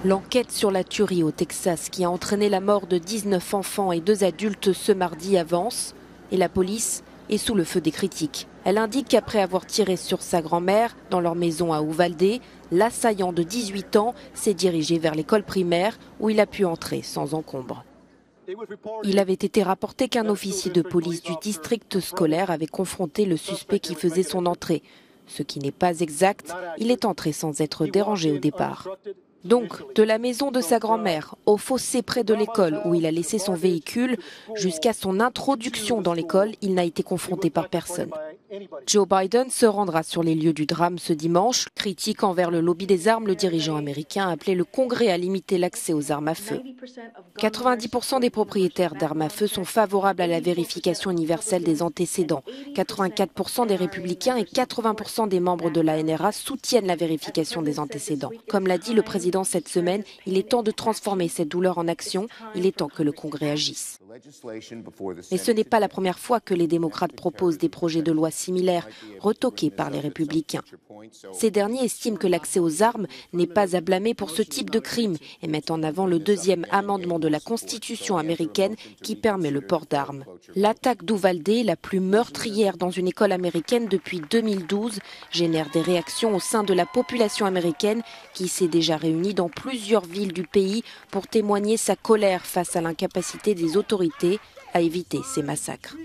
L'enquête sur la tuerie au Texas qui a entraîné la mort de 19 enfants et 2 adultes ce mardi avance et la police est sous le feu des critiques. Elle indique qu'après avoir tiré sur sa grand-mère dans leur maison à Uvalde, l'assaillant de 18 ans s'est dirigé vers l'école primaire où il a pu entrer sans encombre. Il avait été rapporté qu'un officier de police du district scolaire avait confronté le suspect qui faisait son entrée. Ce qui n'est pas exact, il est entré sans être dérangé au départ. Donc, de la maison de sa grand-mère au fossé près de l'école où il a laissé son véhicule, jusqu'à son introduction dans l'école, il n'a été confronté par personne. Joe Biden se rendra sur les lieux du drame ce dimanche. Critique envers le lobby des armes, le dirigeant américain a appelé le Congrès à limiter l'accès aux armes à feu. 90% des propriétaires d'armes à feu sont favorables à la vérification universelle des antécédents. 84% des républicains et 80% des membres de la NRA soutiennent la vérification des antécédents. Comme l'a dit le président cette semaine, il est temps de transformer cette douleur en action. Il est temps que le Congrès agisse. Mais ce n'est pas la première fois que les démocrates proposent des projets de loi similaires, retoqués par les républicains. Ces derniers estiment que l'accès aux armes n'est pas à blâmer pour ce type de crime et mettent en avant le deuxième amendement de la Constitution américaine qui permet le port d'armes. L'attaque d'Uvalde, la plus meurtrière dans une école américaine depuis 2012, génère des réactions au sein de la population américaine qui s'est déjà réunie dans plusieurs villes du pays pour témoigner sa colère face à l'incapacité des autorités à éviter ces massacres.